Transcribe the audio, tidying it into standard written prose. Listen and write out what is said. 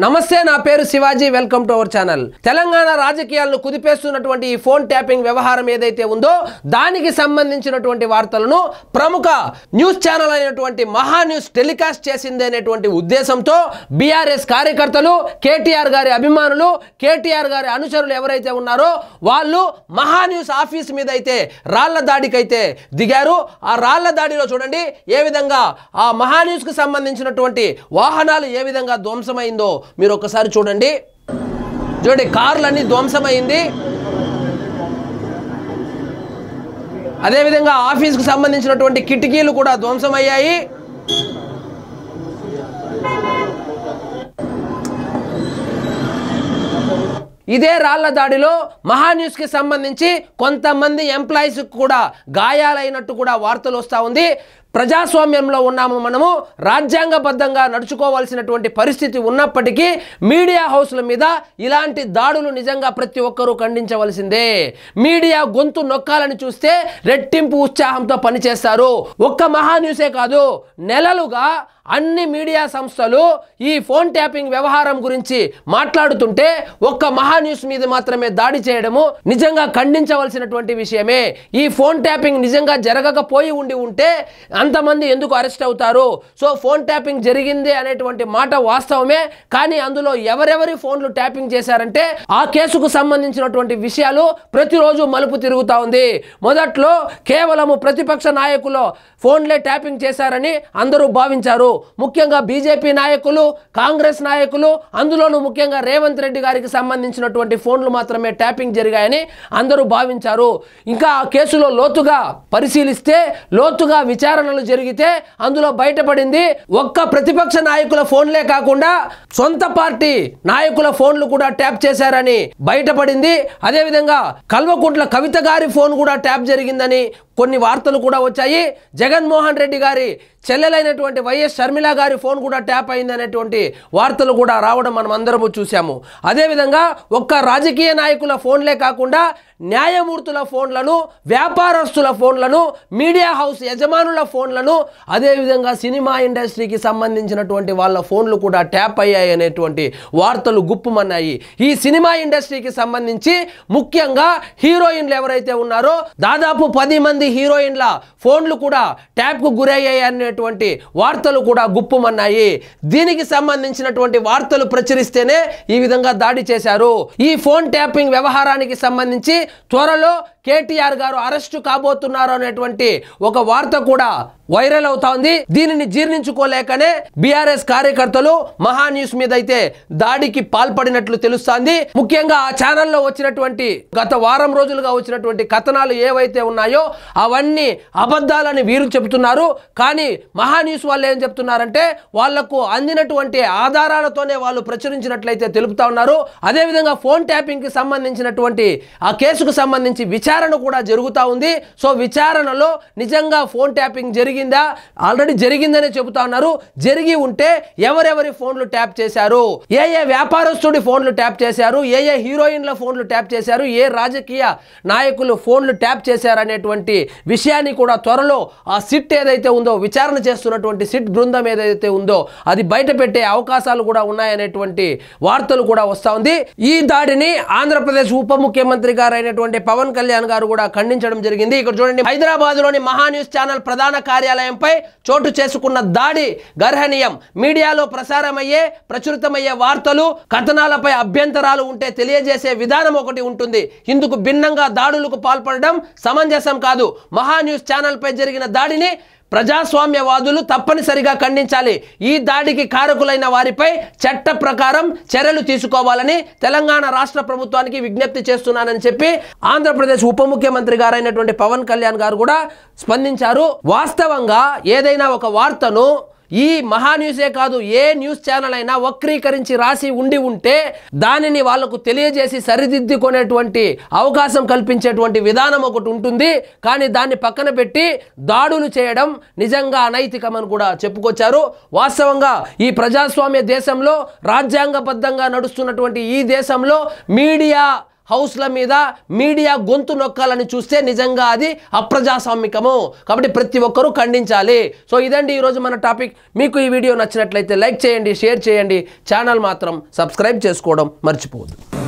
నమస్తే, నా పేరు Shivaji. Welcome to our channel. Telangana రాజకీయాలను కుదిపేస్తున్నటువంటి ఈ ఫోన్ ట్యాపింగ్ వ్యవహారం ఏదైతే ఉందో దానికి సంబంధించినటువంటి వార్తలను ప్రముఖ న్యూస్ ఛానల్ అయినటువంటి మహా న్యూస్ టెలికాస్ట్ చేసింది అనేటువంటి ఉద్దేశంతో బీఆర్ఎస్ కార్యకర్తలు, కేటీఆర్ గారి అభిమానులు, కేటీఆర్ గారి అనుచరులు ఎవరైతే ఉన్నారో వాళ్ళు మహా న్యూస్ ఆఫీస్ మీద అయితే రాళ్ల దాడికైతే దిగారు. ఆ రాళ్ల దాడిలో చూడండి ఏ విధంగా ఆ మహా న్యూస్ కు సంబంధించినటువంటి వాహనాలు ఏ విధంగా ధ్వంసమైందో మీరు ఒకసారి చూడండి. కార్లన్నీ ధ్వంసమైంది. అదేవిధంగా ఆఫీస్కు సంబంధించినటువంటి కిటికీలు కూడా ధ్వంసమయ్యాయి. ఇదే రాళ్ల దాడిలో మహా న్యూస్ కి సంబంధించి కొంతమంది ఎంప్లాయీస్ కూడా గాయాలైనట్టు కూడా వార్తలు వస్తూ ఉంది. ప్రజాస్వామ్యంలో ఉన్నాము, మనము రాజ్యాంగబద్ధంగా నడుచుకోవాల్సినటువంటి పరిస్థితి ఉన్నప్పటికీ మీడియా హౌస్ల మీద ఇలాంటి దాడులు నిజంగా ప్రతి ఒక్కరూ ఖండించవలసిందే. మీడియా గొంతు నొక్కాలని చూస్తే రెట్టింపు ఉత్సాహంతో పనిచేస్తారు. ఒక్క మహా న్యూసే కాదు, నెలలుగా అన్ని మీడియా సంస్థలు ఈ ఫోన్ ట్యాపింగ్ వ్యవహారం గురించి మాట్లాడుతుంటే ఒక్క మహా న్యూస్ మీద మాత్రమే దాడి చేయడము నిజంగా ఖండించవలసినటువంటి విషయమే. ఈ ఫోన్ ట్యాపింగ్ నిజంగా జరగకపోయి ఉంటే అంతమంది ఎందుకు అరెస్ట్ అవుతారు? సో ఫోన్ ట్యాపింగ్ జరిగింది అనేటువంటి మాట వాస్తవమే, కానీ అందులో ఎవరెవరి ఫోన్లు ట్యాపింగ్ చేశారంటే ఆ కేసుకు సంబంధించినటువంటి విషయాలు ప్రతిరోజు మలుపు తిరుగుతా ఉంది. మొదట్లో కేవలము ప్రతిపక్ష నాయకులు ఫోన్లే ట్యాపింగ్ చేశారని అందరూ భావించారు. ముఖ్యంగా బీజేపీ నాయకులు, కాంగ్రెస్ నాయకులు, అందులోనూ ముఖ్యంగా రేవంత్ రెడ్డి గారికి సంబంధించినటువంటి ఫోన్లు మాత్రమే ట్యాపింగ్ జరిగాయని అందరూ భావించారు. ఇంకా ఆ కేసులో లోతుగా పరిశీలిస్తే, లోతుగా విచారణలు జరిగితే అందులో బయటపడింది ఒక్క ప్రతిపక్ష నాయకుల ఫోన్లే కాకుండా సొంత పార్టీ నాయకుల ఫోన్లు కూడా ట్యాప్ చేశారని బయటపడింది. అదేవిధంగా కల్వకుంట్ల కవిత గారి ఫోన్ కూడా ట్యాప్ జరిగిందని కొన్ని వార్తలు కూడా వచ్చాయి. జగన్మోహన్ రెడ్డి గారి చెల్లెలైనటువంటి వైఎస్ షర్మిల గారి ఫోన్ కూడా ట్యాప్ అయింది అనేటువంటి వార్తలు కూడా రావడం మనం అందరము చూసాము. అదేవిధంగా ఒక్క రాజకీయ నాయకుల ఫోన్లే కాకుండా న్యాయమూర్తుల ఫోన్లను, వ్యాపారస్తుల ఫోన్లను, మీడియా హౌస్ యజమానుల ఫోన్లను, అదేవిధంగా సినిమా ఇండస్ట్రీకి సంబంధించినటువంటి వాళ్ళ ఫోన్లు కూడా ట్యాప్ అయ్యాయి అనేటువంటి వార్తలు గుప్పుమన్నాయి. ఈ సినిమా ఇండస్ట్రీకి సంబంధించి ముఖ్యంగా హీరోయిన్లు ఎవరైతే ఉన్నారో దాదాపు 10 మంది హీరోయిన్ల ఫోన్లు కూడా ట్యాప్కు గురయ్యాయి అనేటువంటి వార్తలు కూడా గుప్పుమన్నాయి. దీనికి సంబంధించినటువంటి వార్తలు ప్రచురిస్తేనే ఈ విధంగా దాడి చేశారు. ఈ ఫోన్ ట్యాపింగ్ వ్యవహారానికి సంబంధించి త్వరలో కేటీఆర్ గారు అరెస్టు కాబోతున్నారు అనేటువంటి ఒక వార్త కూడా వైరల్ అవుతా ఉంది. దీనిని జీర్ణించుకోలేకనే బీఆర్ఎస్ కార్యకర్తలు మహా న్యూస్ మీద అయితే దాడికి పాల్పడినట్లు తెలుస్తోంది. ముఖ్యంగా ఆ ఛానల్లో వచ్చినటువంటి గత వారం రోజులుగా వచ్చినటువంటి కథనాలు ఏవైతే ఉన్నాయో అవన్నీ అబద్ధాలని వీరు చెబుతున్నారు. కానీ మహా న్యూస్ వాళ్ళు ఏం చెప్తున్నారంటే వాళ్లకు అందినటువంటి ఆధారాలతోనే వాళ్ళు ప్రచురించినట్లయితే తెలుపుతా ఉన్నారు. అదేవిధంగా ఫోన్ ట్యాపింగ్ కి సంబంధించినటువంటి ఆ కేసుకు సంబంధించి విచారణ కూడా జరుగుతూ ఉంది. సో విచారణలో నిజంగా ఫోన్ ట్యాపింగ్ జరిగిందా, ఆల్రెడీ జరిగిందనే చెబుతా ఉన్నారు. జరిగి ఉంటే ఎవరెవరి ఫోన్లు ట్యాప్ చేశారు, ఏ వ్యాపారస్తుడి ఫోన్లు ట్యాప్ చేశారు, ఏ హీరోయిన్ల ఫోన్లు ట్యాప్ చేశారు, ఏ రాజకీయ నాయకులు ఫోన్లు ట్యాప్ చేశారు అనేటువంటి విషయాన్ని కూడా త్వరలో ఆ సిట్ ఏదైతే ఉందో, విచారణ చేస్తున్నటువంటి సిట్ బృందం ఏదైతే ఉందో అది బయట పెట్టే అవకాశాలు కూడా ఉన్నాయనేటువంటి వార్తలు కూడా వస్తా ఉంది. ఈ దాడిని ఆంధ్రప్రదేశ్ ఉప ముఖ్యమంత్రి గారు అయినటువంటి పవన్ కళ్యాణ్ గారు కూడా ఖండించడం జరిగింది. ఇక్కడ చూడండి, హైదరాబాద్ లోని మహా న్యూస్ ఛానల్ ప్రధాన కార్యాలయంపై చోటు చేసుకున్న దాడి గర్హనీయం. మీడియాలో ప్రచురితమయ్యే వార్తలు, కథనాలపై అభ్యంతరాలు ఉంటే తెలియజేసే విధానం ఒకటి ఉంటుంది. ఇందుకు భిన్నంగా దాడులకు పాల్పడడం సమంజసం కాదు. మహా న్యూస్ ఛానల్ పై జరిగిన దాడిని ప్రజాస్వామ్యవాదులు తప్పనిసరిగా ఖండించాలి. ఈ దాడికి కారకులైన వారిపై చట్ట ప్రకారం చర్యలు తీసుకోవాలని తెలంగాణ రాష్ట్ర ప్రభుత్వానికి విజ్ఞప్తి చేస్తున్నానని చెప్పి ఆంధ్రప్రదేశ్ ఉప ముఖ్యమంత్రి గారైనటువంటి పవన్ కళ్యాణ్ గారు కూడా స్పందించారు. వాస్తవంగా ఏదైనా ఒక వార్తను ఈ మహా న్యూసే కాదు, ఏ న్యూస్ ఛానల్ అయినా వక్రీకరించి రాసి ఉంటే దానిని వాళ్లకు తెలియజేసి సరిదిద్దుకునేటువంటి అవకాశం కల్పించేటువంటి విధానం ఒకటి ఉంటుంది. కానీ దాన్ని పక్కన పెట్టి దాడులు చేయడం నిజంగా అనైతికమని కూడా చెప్పుకొచ్చారు. వాస్తవంగా ఈ ప్రజాస్వామ్య దేశంలో, రాజ్యాంగబద్ధంగా నడుస్తున్నటువంటి ఈ దేశంలో మీడియా హౌస్ల మీద మీడియా గొంతు నొక్కాలని చూస్తే నిజంగా అది అప్రజాస్వామికము. కాబట్టి ప్రతి ఒక్కరూ ఖండించాలి. సో ఇదండి ఈరోజు మన టాపిక్. మీకు ఈ వీడియో నచ్చినట్లయితే లైక్ చేయండి, షేర్ చేయండి, ఛానల్ మాత్రం సబ్స్క్రైబ్ చేసుకోవడం మర్చిపోవద్దు.